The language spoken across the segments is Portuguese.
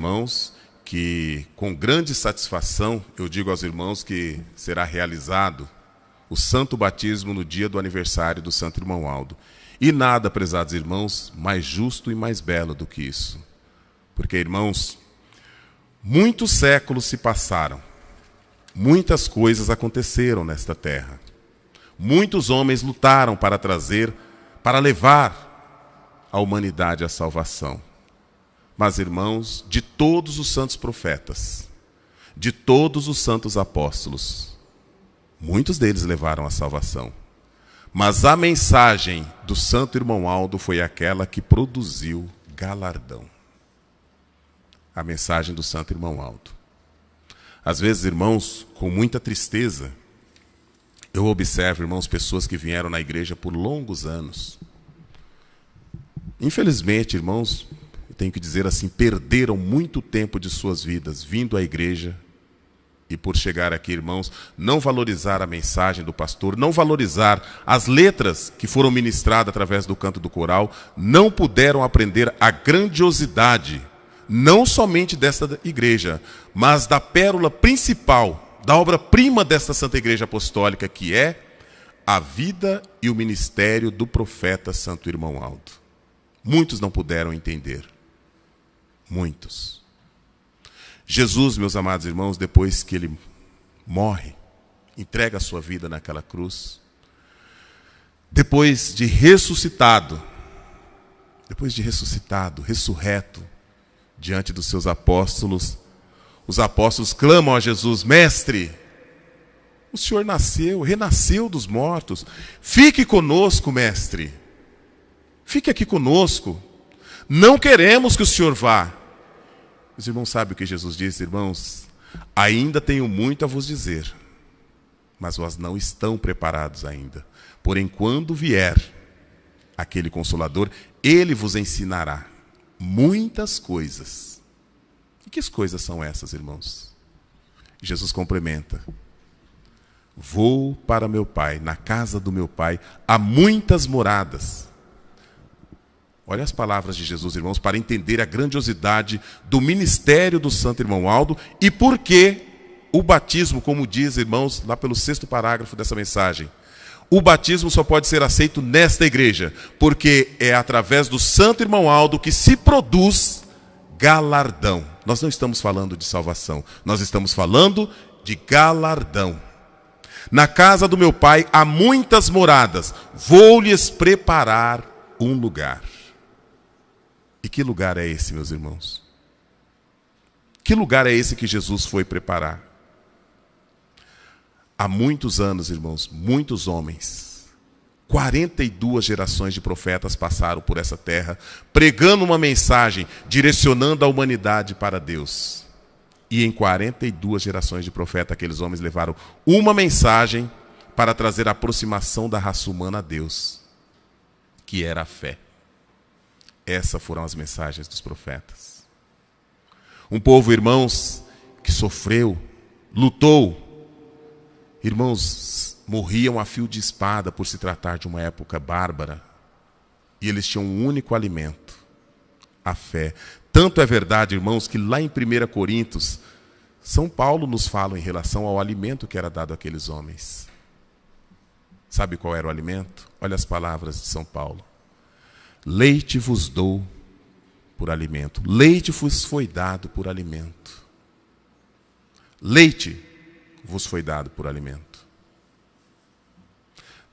irmãos, que com grande satisfação eu digo aos irmãos que será realizado o santo batismo no dia do aniversário do Santo Irmão Aldo. E nada, prezados irmãos, mais justo e mais belo do que isso. Porque, irmãos, muitos séculos se passaram, muitas coisas aconteceram nesta terra. Muitos homens lutaram para levar a humanidade à salvação. Mas, irmãos, de todos os santos profetas, de todos os santos apóstolos, muitos deles levaram à salvação. Mas a mensagem do Santo Irmão Aldo foi aquela que produziu galardão. A mensagem do Santo Irmão Aldo. Às vezes, irmãos, com muita tristeza, eu observo, irmãos, pessoas que vieram na igreja por longos anos. Infelizmente, irmãos, eu tenho que dizer assim, perderam muito tempo de suas vidas vindo à igreja. E por chegar aqui, irmãos, não valorizar a mensagem do pastor, não valorizar as letras que foram ministradas através do canto do coral, não puderam aprender a grandiosidade, não somente desta igreja, mas da pérola principal, da obra-prima desta Santa Igreja Apostólica, que é a vida e o ministério do profeta Santo Irmão Aldo. Muitos não puderam entender. Muitos. Jesus, meus amados irmãos, depois que ele morre, entrega a sua vida naquela cruz, depois de ressuscitado, ressurreto, diante dos seus apóstolos, os apóstolos clamam a Jesus: Mestre, o Senhor renasceu dos mortos, fique conosco, Mestre, fique aqui conosco, não queremos que o Senhor vá. Os irmãos sabem o que Jesus disse, irmãos? Ainda tenho muito a vos dizer, mas vós não estão preparados ainda. Porém, quando vier aquele Consolador, ele vos ensinará muitas coisas. E que coisas são essas, irmãos? Jesus complementa: vou para meu Pai, na casa do meu Pai há muitas moradas. Olha as palavras de Jesus, irmãos, para entender a grandiosidade do ministério do Santo Irmão Aldo e por que o batismo, como diz, irmãos, lá pelo 6º parágrafo dessa mensagem, o batismo só pode ser aceito nesta igreja, porque é através do Santo Irmão Aldo que se produz galardão. Nós não estamos falando de salvação, nós estamos falando de galardão. Na casa do meu Pai há muitas moradas, vou-lhes preparar um lugar. E que lugar é esse, meus irmãos? Que lugar é esse que Jesus foi preparar? Há muitos anos, irmãos, muitos homens, 42 gerações de profetas passaram por essa terra, pregando uma mensagem, direcionando a humanidade para Deus. E em 42 gerações de profetas, aqueles homens levaram uma mensagem para trazer a aproximação da raça humana a Deus, que era a fé. Essas foram as mensagens dos profetas. Um povo, irmãos, que sofreu, lutou. Irmãos, morriam a fio de espada por se tratar de uma época bárbara. E eles tinham um único alimento: a fé. Tanto é verdade, irmãos, que lá em 1 Coríntios, São Paulo nos fala em relação ao alimento que era dado àqueles homens. Sabe qual era o alimento? Olha as palavras de São Paulo: leite vos dou por alimento. Leite vos foi dado por alimento. Leite vos foi dado por alimento.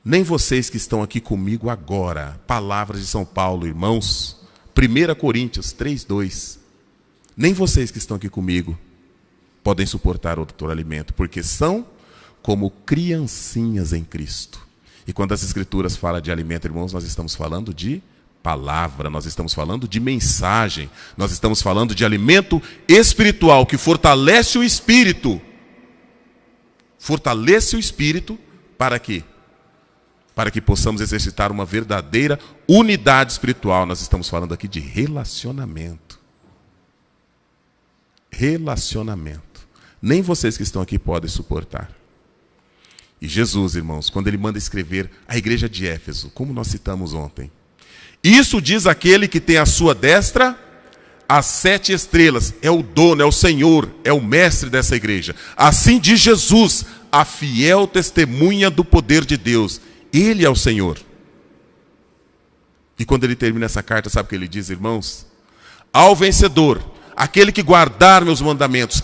Nem vocês que estão aqui comigo agora, palavras de São Paulo, irmãos, 1 Coríntios 3:2, nem vocês que estão aqui comigo podem suportar outro alimento, porque são como criancinhas em Cristo. E quando as Escrituras falam de alimento, irmãos, nós estamos falando de palavra, nós estamos falando de mensagem, nós estamos falando de alimento espiritual que fortalece o espírito. Fortalece o espírito para quê? Para que possamos exercitar uma verdadeira unidade espiritual. Nós estamos falando aqui de relacionamento. Relacionamento. Nem vocês que estão aqui podem suportar. E Jesus, irmãos, quando ele manda escrever a igreja de Éfeso, como nós citamos ontem: isso diz aquele que tem à sua destra as 7 estrelas, é o dono, é o Senhor, é o mestre dessa igreja. Assim diz Jesus, a fiel testemunha do poder de Deus. Ele é o Senhor. E quando ele termina essa carta, sabe o que ele diz, irmãos? Ao vencedor, aquele que guardar meus mandamentos,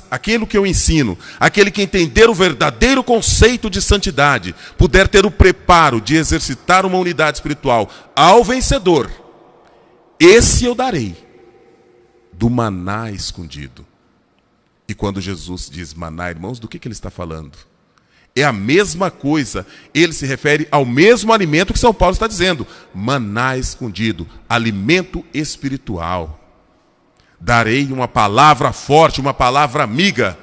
aquilo que eu ensino, aquele que entender o verdadeiro conceito de santidade, puder ter o preparo de exercitar uma unidade espiritual, ao vencedor, esse eu darei do maná escondido. E quando Jesus diz maná, irmãos, do que ele está falando? É a mesma coisa, ele se refere ao mesmo alimento que São Paulo está dizendo, maná escondido, alimento espiritual. Darei uma palavra forte, uma palavra amiga,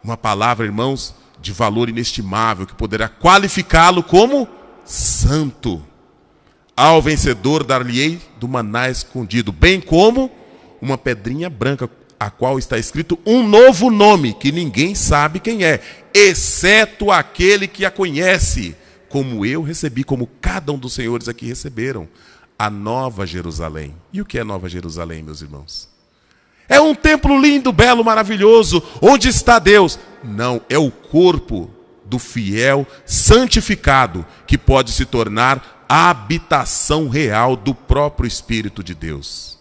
uma palavra, irmãos, de valor inestimável, que poderá qualificá-lo como santo. Ao vencedor dar-lhe-ei do maná escondido, bem como uma pedrinha branca, a qual está escrito um novo nome, que ninguém sabe quem é, exceto aquele que a conhece, como eu recebi, como cada um dos senhores aqui receberam, a Nova Jerusalém. E o que é Nova Jerusalém, meus irmãos? É um templo lindo, belo, maravilhoso, onde está Deus? Não, é o corpo do fiel santificado, que pode se tornar a habitação real do próprio Espírito de Deus.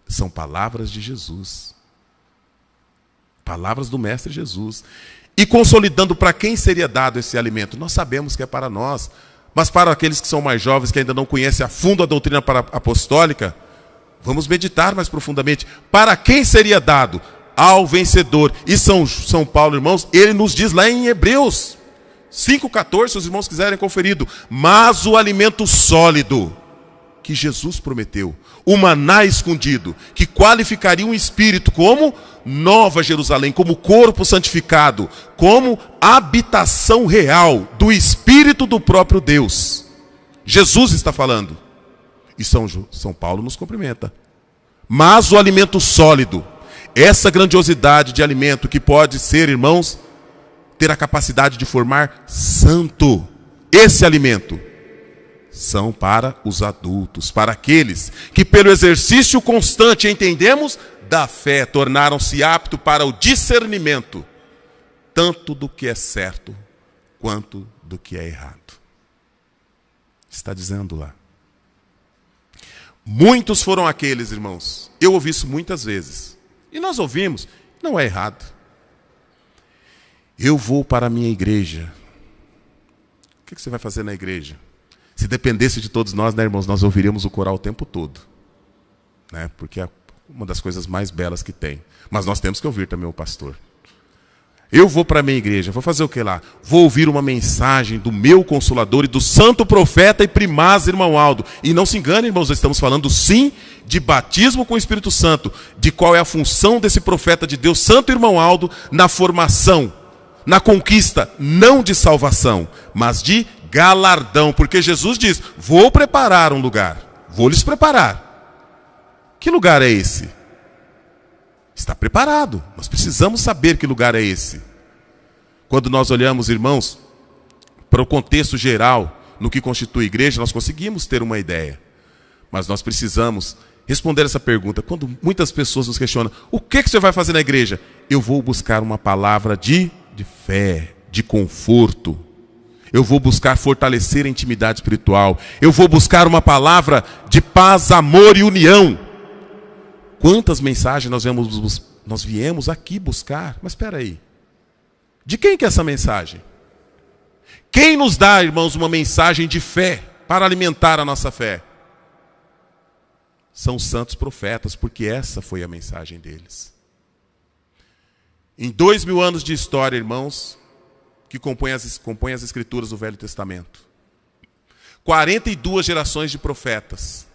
São palavras de Jesus. Palavras do Mestre Jesus. E consolidando para quem seria dado esse alimento? Nós sabemos que é para nós. Mas para aqueles que são mais jovens, que ainda não conhecem a fundo a doutrina apostólica, vamos meditar mais profundamente. Para quem seria dado? Ao vencedor. E São Paulo, irmãos, ele nos diz lá em Hebreus 5,14, se os irmãos quiserem conferido. Mas o alimento sólido que Jesus prometeu, o maná escondido, que qualificaria um espírito como Nova Jerusalém, como corpo santificado, como habitação real do Espírito do próprio Deus. Jesus está falando. E São Paulo nos cumprimenta. Mas o alimento sólido, essa grandiosidade de alimento que pode ser, irmãos, ter a capacidade de formar santo, esse alimento são para os adultos, para aqueles que pelo exercício constante, entendemos, da fé, tornaram-se aptos para o discernimento, tanto do que é certo, quanto do que é errado. Está dizendo lá. Muitos foram aqueles, irmãos, eu ouvi isso muitas vezes, e nós ouvimos, não é errado. Eu vou para a minha igreja. O que você vai fazer na igreja? Se dependesse de todos nós, né, irmãos, nós ouviríamos o coral o tempo todo. Né? Porque é uma das coisas mais belas que tem. Mas nós temos que ouvir também o pastor. Eu vou para a minha igreja, vou fazer o que lá? Vou ouvir uma mensagem do meu Consolador e do santo profeta e primaz, irmão Aldo. E não se engane, irmãos, nós estamos falando sim de batismo com o Espírito Santo. De qual é a função desse profeta de Deus, santo irmão Aldo, na formação, na conquista, não de salvação, mas de galardão, porque Jesus diz, vou preparar um lugar, vou lhes preparar. Que lugar é esse? Está preparado, nós precisamos saber que lugar é esse. Quando nós olhamos, irmãos, para o contexto geral, no que constitui igreja, nós conseguimos ter uma ideia. Mas nós precisamos responder essa pergunta. Quando muitas pessoas nos questionam, o que você vai fazer na igreja? Eu vou buscar uma palavra de fé, de conforto. Eu vou buscar fortalecer a intimidade espiritual. Eu vou buscar uma palavra de paz, amor e união. Quantas mensagens nós viemos aqui buscar? Mas espera aí. De quem que é essa mensagem? Quem nos dá, irmãos, uma mensagem de fé para alimentar a nossa fé? São os santos profetas, porque essa foi a mensagem deles. Em 2000 anos de história, irmãos, que compõem as escrituras do Velho Testamento, 42 gerações de profetas,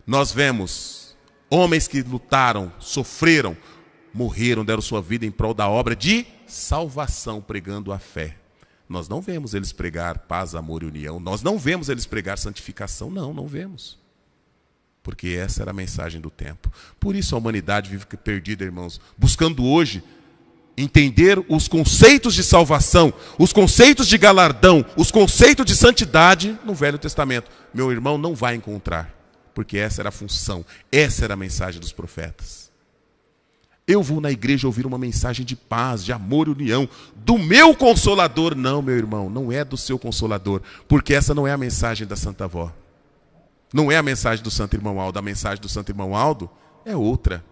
nós vemos homens que lutaram, sofreram, morreram, deram sua vida em prol da obra de salvação, pregando a fé. Nós não vemos eles pregar paz, amor e união, nós não vemos eles pregar santificação, não vemos. Porque essa era a mensagem do tempo. Por isso a humanidade vive perdida, irmãos, buscando hoje entender os conceitos de salvação, os conceitos de galardão, os conceitos de santidade no Velho Testamento. Meu irmão, não vai encontrar. porque essa era a função, essa era a mensagem dos profetas. Eu vou na igreja ouvir uma mensagem de paz, de amor e união, do meu Consolador. Não, meu irmão, não é do seu Consolador, porque essa não é a mensagem da Santa Avó. Não é a mensagem do Santo Irmão Aldo. A mensagem do Santo Irmão Aldo é outra.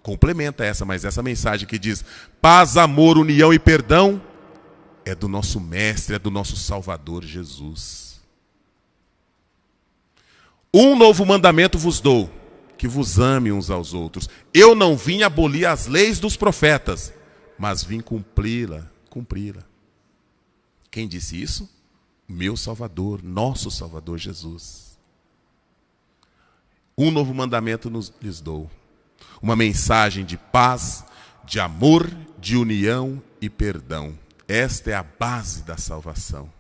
Complementa essa, mas essa mensagem que diz paz, amor, união e perdão é do nosso Mestre, é do nosso Salvador Jesus. Um novo mandamento vos dou, que vos ame uns aos outros. Eu não vim abolir as leis dos profetas, mas vim cumpri-la. Quem disse isso? Meu Salvador, nosso Salvador Jesus. Um novo mandamento lhes dou. Uma mensagem de paz, de amor, de união e perdão. Esta é a base da salvação.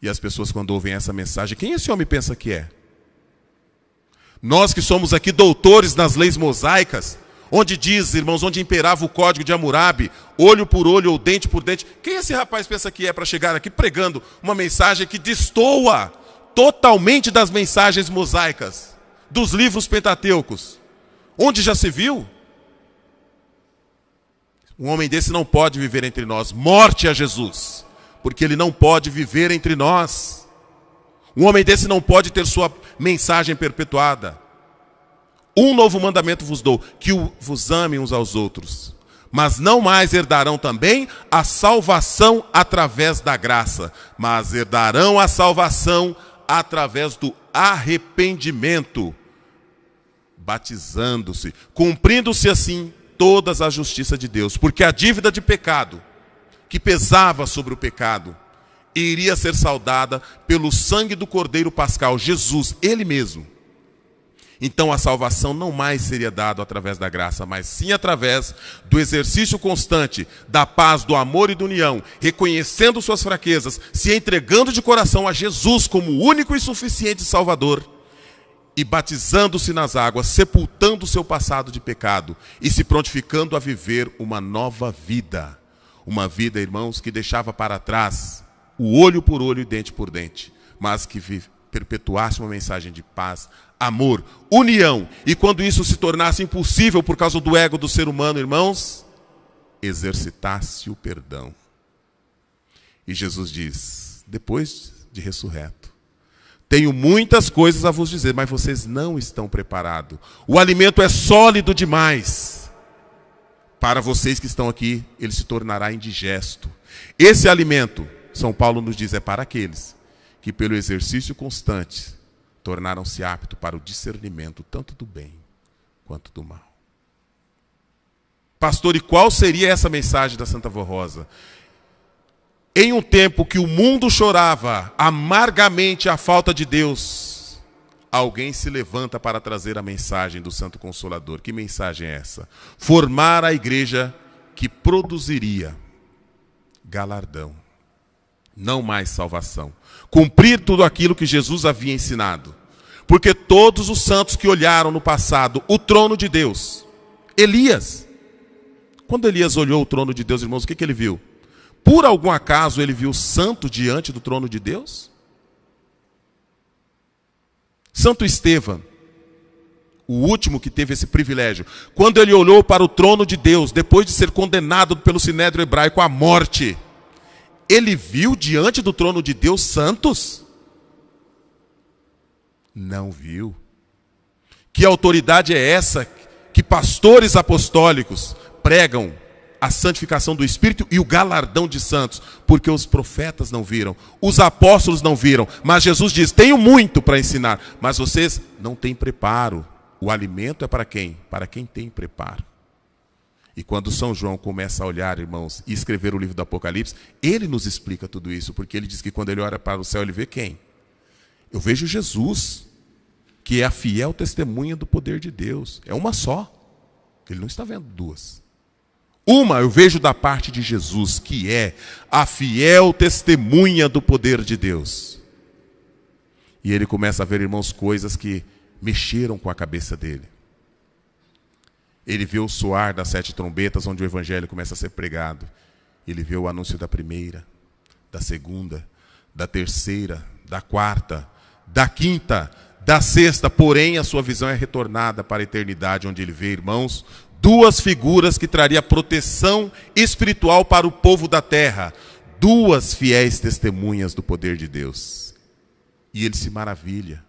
E as pessoas, quando ouvem essa mensagem, quem esse homem pensa que é? Nós que somos aqui doutores nas leis mosaicas, onde diz, irmãos, onde imperava o código de Hammurabi, olho por olho ou dente por dente. Quem esse rapaz pensa que é para chegar aqui pregando uma mensagem que destoa totalmente das mensagens mosaicas, dos livros pentateucos? Onde já se viu? Um homem desse não pode viver entre nós. Morte a Jesus, porque ele não pode viver entre nós. Um homem desse não pode ter sua mensagem perpetuada. Um novo mandamento vos dou, que vos amem uns aos outros. Mas não mais herdarão também a salvação através da graça, mas herdarão a salvação através do arrependimento, batizando-se, cumprindo-se assim todas as justiças de Deus. Porque a dívida de pecado, que pesava sobre o pecado, iria ser saldada pelo sangue do Cordeiro Pascal, Jesus, Ele mesmo. Então a salvação não mais seria dada através da graça, mas sim através do exercício constante da paz, do amor e da união, reconhecendo suas fraquezas, se entregando de coração a Jesus como o único e suficiente Salvador, e batizando-se nas águas, sepultando o seu passado de pecado e se prontificando a viver uma nova vida. Uma vida, irmãos, que deixava para trás o olho por olho e dente por dente, mas que perpetuasse uma mensagem de paz, amor, união. E quando isso se tornasse impossível por causa do ego do ser humano, irmãos, exercitasse o perdão. E Jesus diz, depois de ressurreto, tenho muitas coisas a vos dizer, mas vocês não estão preparados. O alimento é sólido demais. Para vocês que estão aqui, ele se tornará indigesto. Esse alimento, São Paulo nos diz, é para aqueles que pelo exercício constante tornaram-se aptos para o discernimento tanto do bem quanto do mal. Pastor, e qual seria essa mensagem da Santa Avó Rosa? Em um tempo que o mundo chorava amargamente a falta de Deus, alguém se levanta para trazer a mensagem do Santo Consolador. Que mensagem é essa? Formar a igreja que produziria galardão, não mais salvação. Cumprir tudo aquilo que Jesus havia ensinado. Porque todos os santos que olharam no passado o trono de Deus, Elias, quando Elias olhou o trono de Deus, irmãos, o que ele viu? Por algum acaso ele viu santo diante do trono de Deus? Santo Estevão, o último que teve esse privilégio, quando ele olhou para o trono de Deus, depois de ser condenado pelo Sinédrio Hebraico à morte, ele viu diante do trono de Deus santos? Não viu. Que autoridade é essa que pastores apostólicos pregam a santificação do Espírito e o galardão de santos? Porque os profetas não viram, os apóstolos não viram, mas Jesus diz, tenho muito para ensinar, mas vocês não têm preparo. O alimento é para quem? Para quem tem preparo. E quando São João começa a olhar, irmãos, e escrever o livro do Apocalipse, ele nos explica tudo isso, porque ele diz que quando ele olha para o céu, ele vê quem? Eu vejo Jesus, que é a fiel testemunha do poder de Deus. É uma só. Ele não está vendo duas. Uma eu vejo da parte de Jesus, que é a fiel testemunha do poder de Deus. E ele começa a ver, irmãos, coisas que mexeram com a cabeça dele. Ele vê o soar das 7 trombetas, onde o evangelho começa a ser pregado. Ele vê o anúncio da primeira, da segunda, da terceira, da quarta, da quinta, Da sexta, porém, a sua visão é retornada para a eternidade, onde ele vê, irmãos, duas figuras que traria proteção espiritual para o povo da terra. Duas fiéis testemunhas do poder de Deus. E ele se maravilha.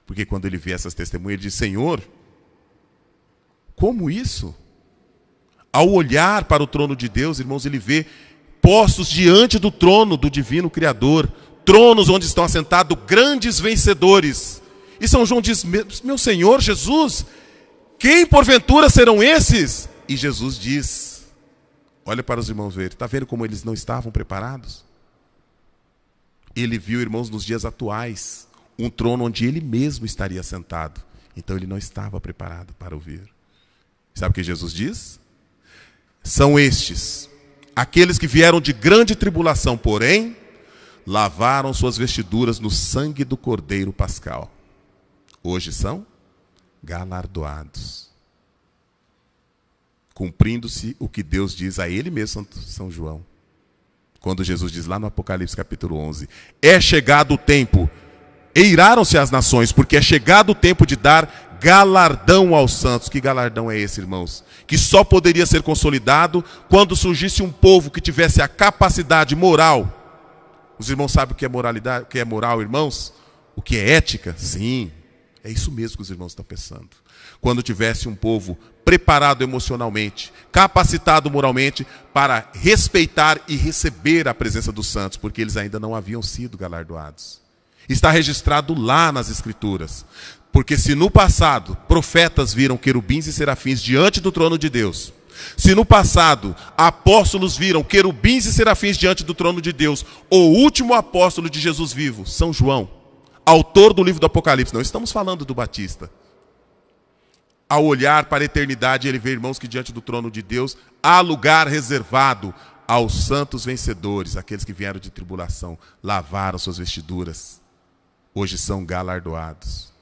Porque quando ele vê essas testemunhas, ele diz: Senhor, como isso? Ao olhar para o trono de Deus, irmãos, ele vê postos diante do trono do divino Criador. Tronos onde estão assentados grandes vencedores. E São João diz: meu Senhor Jesus, quem porventura serão esses? E Jesus diz, olha para os irmãos ver, está vendo como eles não estavam preparados? Ele viu, irmãos, nos dias atuais, um trono onde ele mesmo estaria sentado. Então ele não estava preparado para ouvir. Sabe o que Jesus diz? São estes, aqueles que vieram de grande tribulação, porém, lavaram suas vestiduras no sangue do Cordeiro Pascal. Hoje são galardoados, cumprindo-se o que Deus diz a ele mesmo, São João. Quando Jesus diz lá no Apocalipse capítulo 11, é chegado o tempo, eiraram-se as nações, porque é chegado o tempo de dar galardão aos santos. Que galardão é esse, irmãos? Que só poderia ser consolidado quando surgisse um povo que tivesse a capacidade moral. Os irmãos sabem o que é moralidade, o que é moral, irmãos? O que é ética? Sim, é isso mesmo que os irmãos estão pensando. Quando tivesse um povo preparado emocionalmente, capacitado moralmente para respeitar e receber a presença dos santos, porque eles ainda não haviam sido galardoados. Está registrado lá nas Escrituras. Porque se no passado profetas viram querubins e serafins diante do trono de Deus, se no passado apóstolos viram querubins e serafins diante do trono de Deus, o último apóstolo de Jesus vivo, São João, autor do livro do Apocalipse, não estamos falando do Batista, ao olhar para a eternidade, ele vê, irmãos, que diante do trono de Deus há lugar reservado aos santos vencedores, aqueles que vieram de tribulação, lavaram suas vestiduras, hoje são galardoados.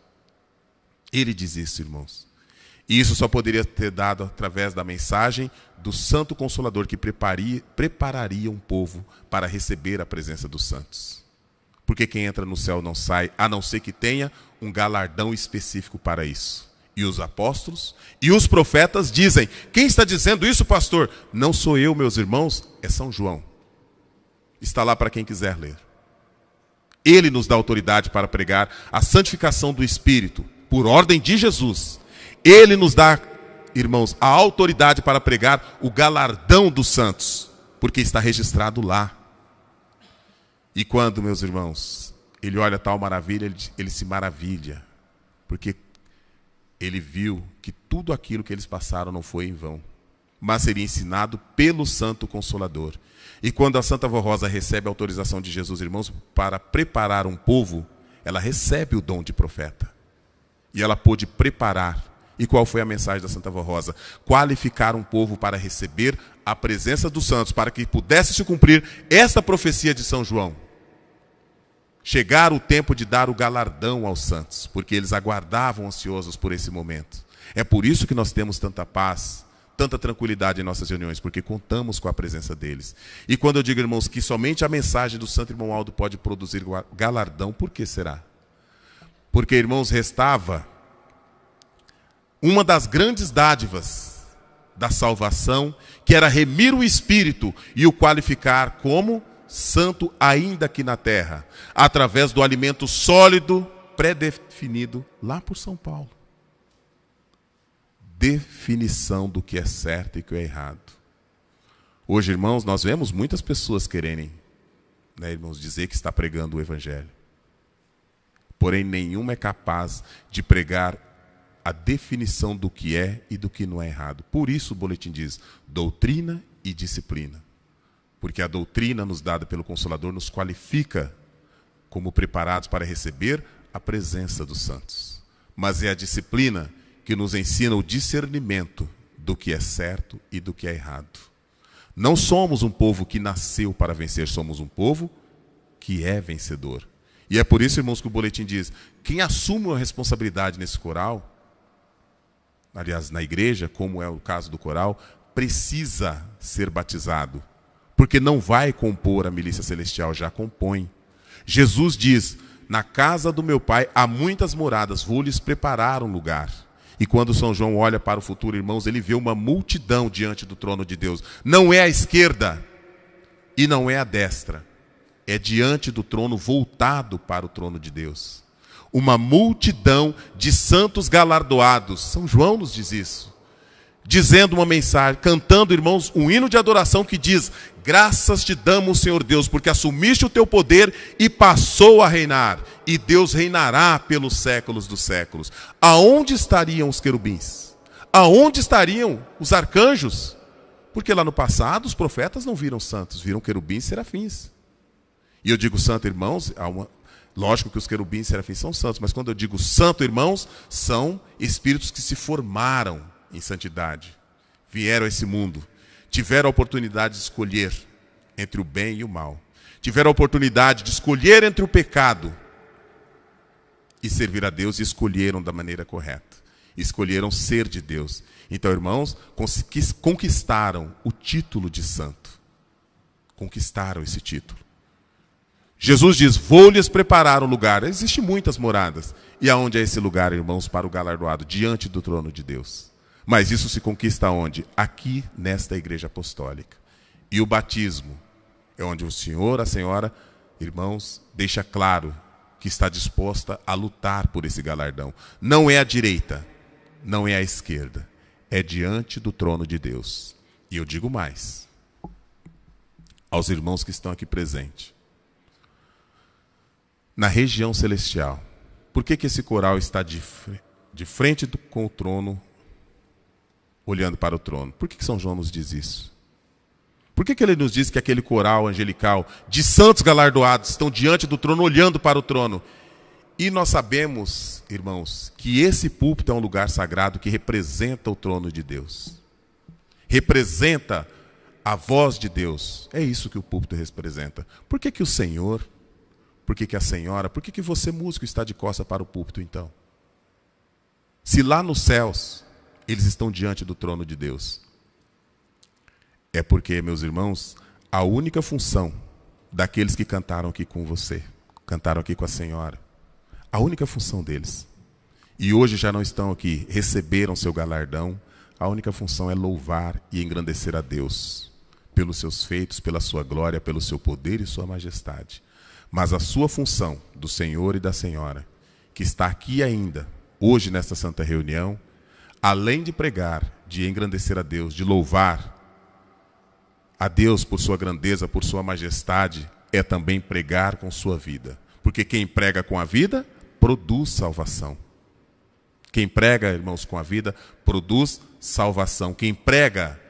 Ele diz isso, irmãos. E isso só poderia ter dado através da mensagem do Santo Consolador, que prepararia um povo para receber a presença dos santos. Porque quem entra no céu não sai, a não ser que tenha um galardão específico para isso. E os apóstolos e os profetas dizem: quem está dizendo isso, pastor? Não sou eu, meus irmãos, é São João. Está lá para quem quiser ler. Ele nos dá autoridade para pregar a santificação do Espírito, por ordem de Jesus. Ele nos dá, irmãos, a autoridade para pregar o galardão dos santos, porque está registrado lá. E quando, meus irmãos, ele olha tal maravilha, ele se maravilha, porque ele viu que tudo aquilo que eles passaram não foi em vão, mas seria ensinado pelo Santo Consolador. E quando a Santa Vó Rosa recebe a autorização de Jesus, irmãos, para preparar um povo, ela recebe o dom de profeta. E ela pôde preparar. E qual foi a mensagem da Santa Vó Rosa? Qualificar um povo para receber a presença dos santos, para que pudesse se cumprir esta profecia de São João. Chegar o tempo de dar o galardão aos santos, porque eles aguardavam ansiosos por esse momento. É por isso que nós temos tanta paz, tanta tranquilidade em nossas reuniões, porque contamos com a presença deles. E quando eu digo, irmãos, que somente a mensagem do Santo Irmão Aldo pode produzir galardão, por que será? Porque, irmãos, restava uma das grandes dádivas da salvação, que era remir o espírito e o qualificar como santo ainda aqui na terra, através do alimento sólido, pré-definido lá por São Paulo. Definição do que é certo e o que é errado. Hoje, irmãos, nós vemos muitas pessoas quererem, irmãos, dizer que está pregando o Evangelho. Porém, nenhuma é capaz de pregar a definição do que é e do que não é errado. Por isso o boletim diz, doutrina e disciplina. Porque a doutrina nos dada pelo Consolador nos qualifica como preparados para receber a presença dos santos. Mas é a disciplina que nos ensina o discernimento do que é certo e do que é errado. Não somos um povo que nasceu para vencer, somos um povo que é vencedor. E é por isso, irmãos, que o boletim diz, quem assume a responsabilidade nesse coral, aliás, na igreja, como é o caso do coral, precisa ser batizado. Porque não vai compor a milícia celestial, já compõe. Jesus diz, na casa do meu pai há muitas moradas, vou lhes preparar um lugar. E quando São João olha para o futuro, irmãos, ele vê uma multidão diante do trono de Deus. Não é à esquerda e não é à destra. É diante do trono, voltado para o trono de Deus. Uma multidão de santos galardoados. São João nos diz isso. Dizendo uma mensagem, cantando, irmãos, um hino de adoração que diz: graças te damos, Senhor Deus, porque assumiste o teu poder e passou a reinar. E Deus reinará pelos séculos dos séculos. Aonde estariam os querubins? Aonde estariam os arcanjos? Porque lá no passado os profetas não viram santos, viram querubins e serafins. E eu digo santo, irmãos, lógico que os querubins e serafins são santos, mas quando eu digo santo, irmãos, são espíritos que se formaram em santidade, vieram a esse mundo, tiveram a oportunidade de escolher entre o bem e o mal, tiveram a oportunidade de escolher entre o pecado e servir a Deus, e escolheram da maneira correta, escolheram ser de Deus. Então, irmãos, conquistaram o título de santo, conquistaram esse título. Jesus diz: vou lhes preparar um lugar. Existem muitas moradas. E aonde é esse lugar, irmãos, para o galardoado? Diante do trono de Deus. Mas isso se conquista onde? Aqui, nesta igreja apostólica. E o batismo é onde o Senhor, a Senhora, irmãos, deixa claro que está disposta a lutar por esse galardão. Não é à direita, não é à esquerda. É diante do trono de Deus. E eu digo mais, aos irmãos que estão aqui presentes. Na região celestial, por que esse coral está de frente com o trono, olhando para o trono? Por que São João nos diz isso? Por que ele nos diz que aquele coral angelical de santos galardoados estão diante do trono, olhando para o trono? E nós sabemos, irmãos, que esse púlpito é um lugar sagrado que representa o trono de Deus. Representa a voz de Deus. É isso que o púlpito representa. Por que o Senhor, por que a Senhora, por que você, músico, está de costa para o púlpito, então? Se lá nos céus eles estão diante do trono de Deus. É porque, meus irmãos, a única função daqueles que cantaram aqui com você, cantaram aqui com a Senhora, a única função deles, e hoje já não estão aqui, receberam seu galardão, a única função é louvar e engrandecer a Deus, pelos seus feitos, pela sua glória, pelo seu poder e sua majestade. Mas a sua função, do Senhor e da Senhora, que está aqui ainda, hoje nesta santa reunião, além de pregar, de engrandecer a Deus, de louvar a Deus por sua grandeza, por sua majestade, é também pregar com sua vida. Porque quem prega com a vida, produz salvação. Quem prega, irmãos, com a vida, produz salvação. Quem prega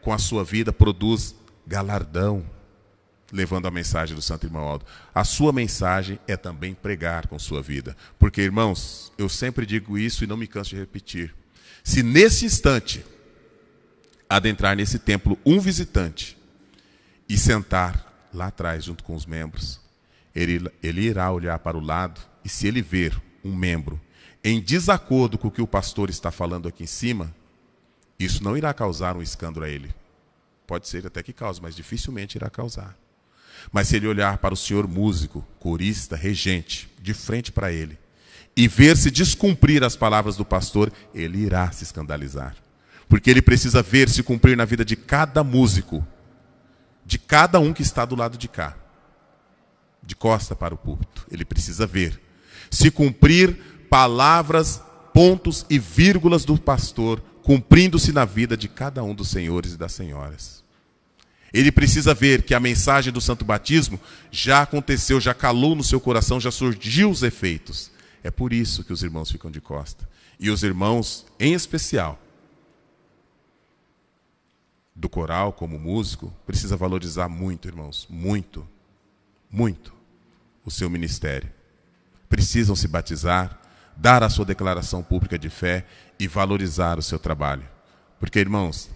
com a sua vida, produz galardão, levando a mensagem do Santo Irmão Aldo. A sua mensagem é também pregar com sua vida. Porque, irmãos, eu sempre digo isso e não me canso de repetir. Se nesse instante adentrar nesse templo um visitante e sentar lá atrás junto com os membros, ele irá olhar para o lado, e se ele ver um membro em desacordo com o que o pastor está falando aqui em cima, isso não irá causar um escândalo a ele. Pode ser até que cause, mas dificilmente irá causar. Mas se ele olhar para o senhor músico, corista, regente, de frente para ele, e ver se descumprir as palavras do pastor, ele irá se escandalizar. Porque ele precisa ver se cumprir na vida de cada músico, de cada um que está do lado de cá, de costa para o púlpito. Ele precisa ver se cumprir palavras, pontos e vírgulas do pastor, cumprindo-se na vida de cada um dos senhores e das senhoras. Ele precisa ver que a mensagem do santo batismo já aconteceu, já calou no seu coração, já surgiu os efeitos. É por isso que os irmãos ficam de costa. E os irmãos, em especial, do coral como músico, precisa valorizar muito, irmãos, muito, muito o seu ministério. Precisam se batizar, dar a sua declaração pública de fé e valorizar o seu trabalho. Porque, irmãos,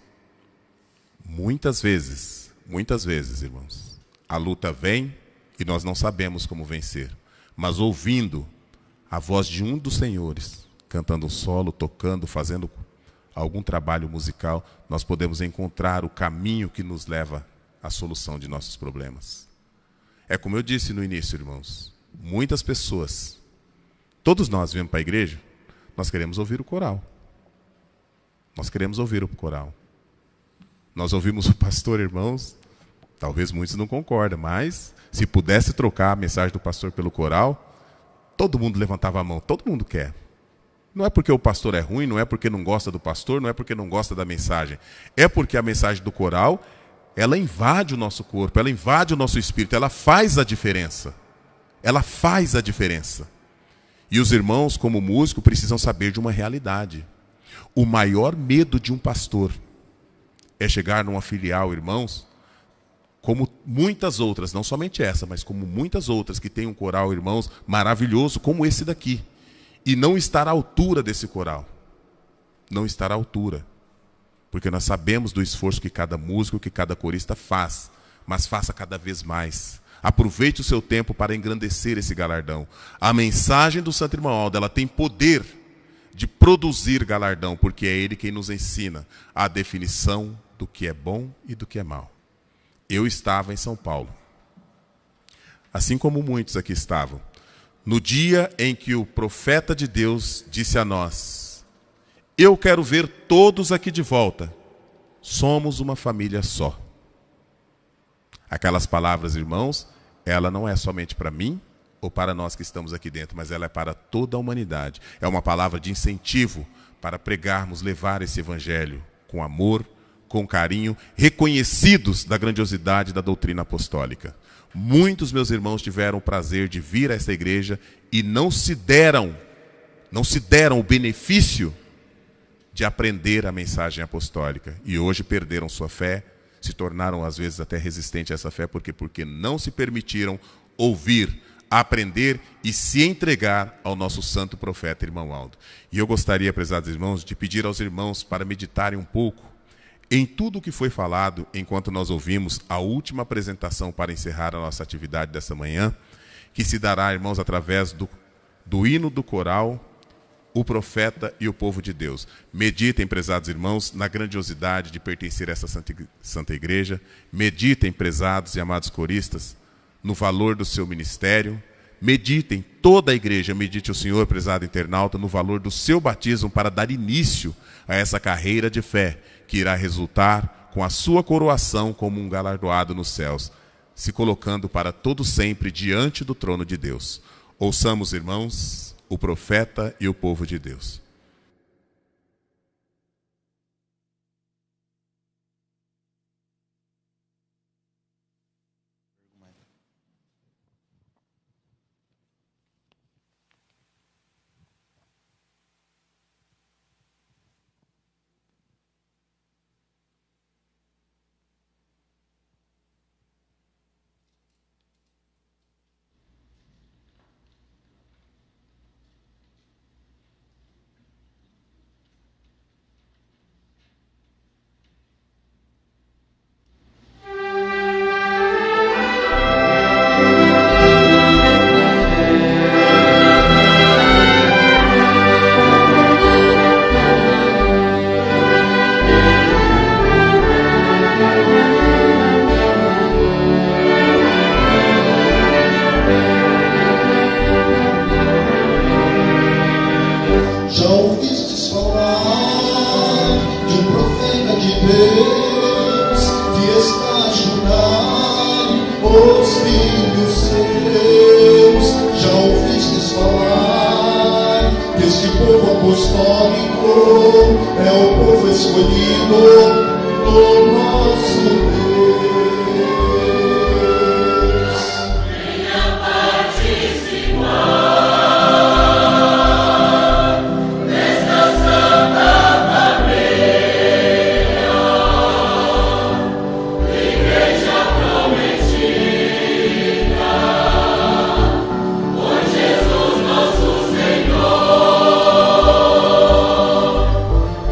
muitas vezes, irmãos, a luta vem e nós não sabemos como vencer. Mas ouvindo a voz de um dos senhores, cantando um solo, tocando, fazendo algum trabalho musical, nós podemos encontrar o caminho que nos leva à solução de nossos problemas. É como eu disse no início, irmãos, muitas pessoas, todos nós viemos para a igreja, nós queremos ouvir o coral. Nós queremos ouvir o coral. Nós ouvimos o pastor, irmãos, talvez muitos não concordem, mas se pudesse trocar a mensagem do pastor pelo coral, todo mundo levantava a mão, todo mundo quer. Não é porque o pastor é ruim, não é porque não gosta do pastor, não é porque não gosta da mensagem. É porque a mensagem do coral, ela invade o nosso corpo, ela invade o nosso espírito, ela faz a diferença. Ela faz a diferença. E os irmãos, como músico, precisam saber de uma realidade. O maior medo de um pastor é chegar numa filial, irmãos, como muitas outras, não somente essa, mas como muitas outras que tem um coral, irmãos, maravilhoso como esse daqui. E não estar à altura desse coral. Não estar à altura. Porque nós sabemos do esforço que cada músico, que cada corista faz. Mas faça cada vez mais. Aproveite o seu tempo para engrandecer esse galardão. A mensagem do Santo Irmão Aldo, ela tem poder de produzir galardão, porque é ele quem nos ensina a definição do que é bom e do que é mal. Eu estava em São Paulo, assim como muitos aqui estavam, no dia em que o profeta de Deus disse a nós: eu quero ver todos aqui de volta, somos uma família só. Aquelas palavras, irmãos, ela não é somente para mim ou para nós que estamos aqui dentro, mas ela é para toda a humanidade. É uma palavra de incentivo para pregarmos, levar esse evangelho com amor, com carinho, reconhecidos da grandiosidade da doutrina apostólica. Muitos meus irmãos tiveram o prazer de vir a esta igreja e não se deram o benefício de aprender a mensagem apostólica. E hoje perderam sua fé, se tornaram às vezes até resistentes a essa fé, porque não se permitiram ouvir, aprender e se entregar ao nosso santo profeta, irmão Aldo. E eu gostaria, prezados irmãos, de pedir aos irmãos para meditarem um pouco em tudo o que foi falado enquanto nós ouvimos a última apresentação para encerrar a nossa atividade dessa manhã, que se dará, irmãos, através do hino do coral, o profeta e o povo de Deus. Meditem, prezados irmãos, na grandiosidade de pertencer a essa santa igreja. Meditem, prezados e amados coristas, no valor do seu ministério. Meditem, toda a igreja, medite o senhor, prezado internauta, no valor do seu batismo para dar início a essa carreira de fé, que irá resultar com a sua coroação como um galardoado nos céus, se colocando para todo sempre diante do trono de Deus. Ouçamos, irmãos, o profeta e o povo de Deus.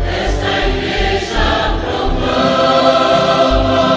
Esta igreja proclama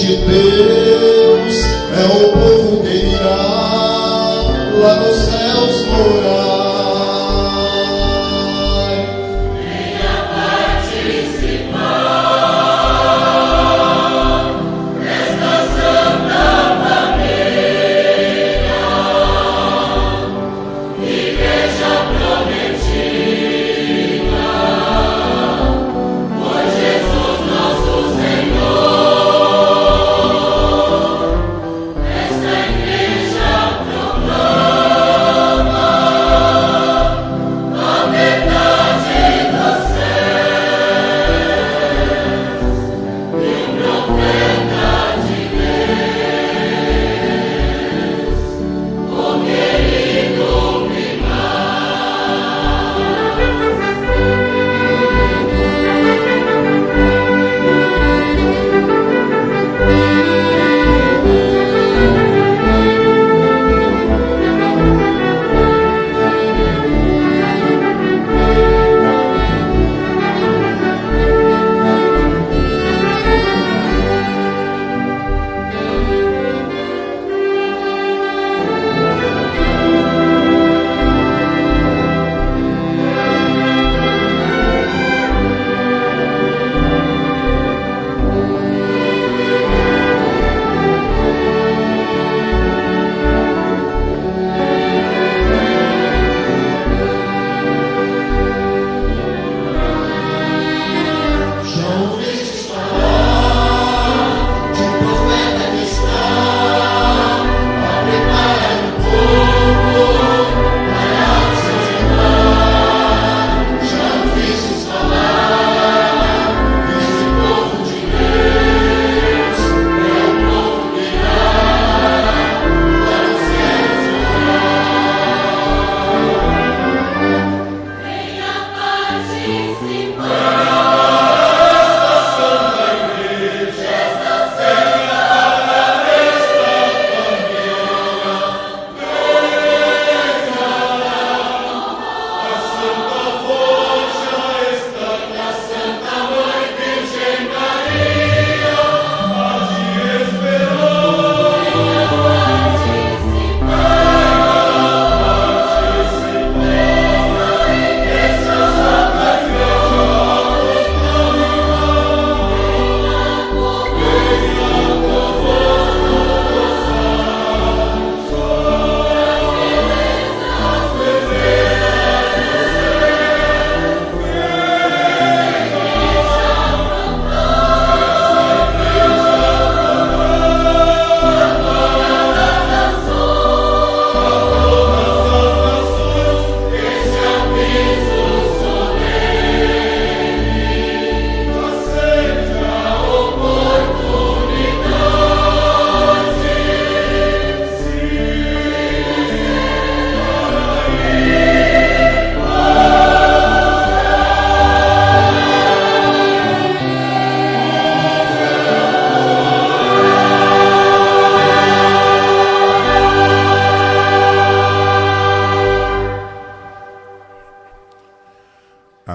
de Deus é o povo que irá lá nos céus morar.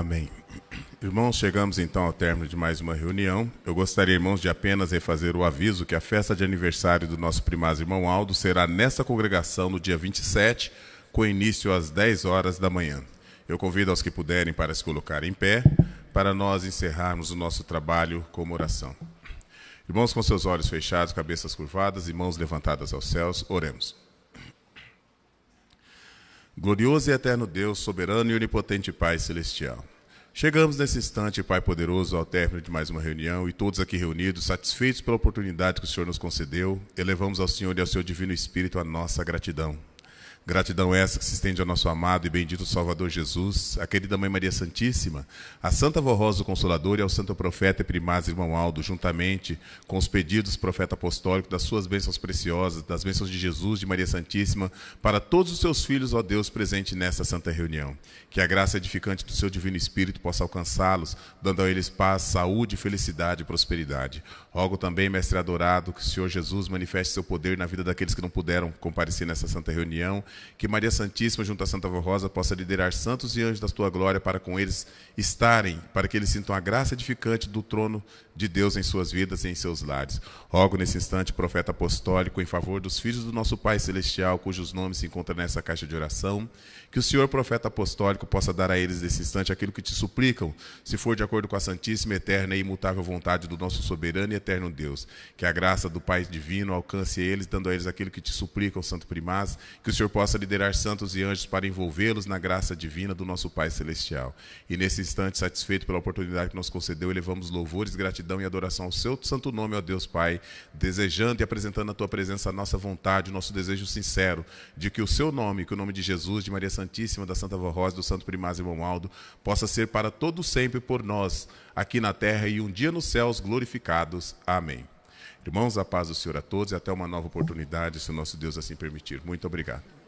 Amém. Irmãos, chegamos então ao término de mais uma reunião. Eu gostaria, irmãos, de apenas refazer o aviso que a festa de aniversário do nosso primaz irmão Aldo será nessa congregação no dia 27, com início às 10 horas da manhã. Eu convido aos que puderem para se colocarem em pé, para nós encerrarmos o nosso trabalho com uma oração. Irmãos, com seus olhos fechados, cabeças curvadas e mãos levantadas aos céus, oremos. Glorioso e eterno Deus, soberano e onipotente Pai celestial. Chegamos nesse instante, Pai poderoso, ao término de mais uma reunião, e todos aqui reunidos, satisfeitos pela oportunidade que o Senhor nos concedeu, elevamos ao Senhor e ao seu Divino Espírito a nossa gratidão. Gratidão essa que se estende ao nosso amado e bendito Salvador Jesus, à querida Mãe Maria Santíssima, à Santa Vó Rosa do Consolador e ao Santo Profeta e Primaz irmão Aldo, juntamente com os pedidos do Profeta Apostólico, das suas bênçãos preciosas, das bênçãos de Jesus, de Maria Santíssima, para todos os seus filhos, ó Deus, presente nesta santa reunião. Que a graça edificante do seu Divino Espírito possa alcançá-los, dando a eles paz, saúde, felicidade e prosperidade. Rogo também, Mestre adorado, que o Senhor Jesus manifeste seu poder na vida daqueles que não puderam comparecer nessa santa reunião Que Maria Santíssima, junto a Santa Vó Rosa, possa liderar santos e anjos da tua glória para com eles estarem, para que eles sintam a graça edificante do trono de Deus em suas vidas e em seus lares. Rogo nesse instante, profeta apostólico, em favor dos filhos do nosso Pai Celestial, cujos nomes se encontram nessa caixa de oração, que o Senhor, profeta apostólico, possa dar a eles nesse instante aquilo que te suplicam, se for de acordo com a santíssima, eterna e imutável vontade do nosso soberano e eterno Deus. Que a graça do Pai divino alcance eles, dando a eles aquilo que te suplicam, Santo Primaz, que o Senhor possa liderar santos e anjos para envolvê-los na graça divina do nosso Pai Celestial. E nesse instante, satisfeito pela oportunidade que nos concedeu, elevamos louvores, gratidão e adoração ao seu santo nome, ó Deus Pai, desejando e apresentando na tua presença a nossa vontade, o nosso desejo sincero de que o seu nome, que o nome de Jesus, de Maria Santíssima, da Santa Vó Rosa, do Santo Primaz e Romualdo, possa ser para todo sempre por nós, aqui na terra e um dia nos céus glorificados. Amém. Irmãos, a paz do Senhor a todos e até uma nova oportunidade, se o nosso Deus assim permitir. Muito obrigado.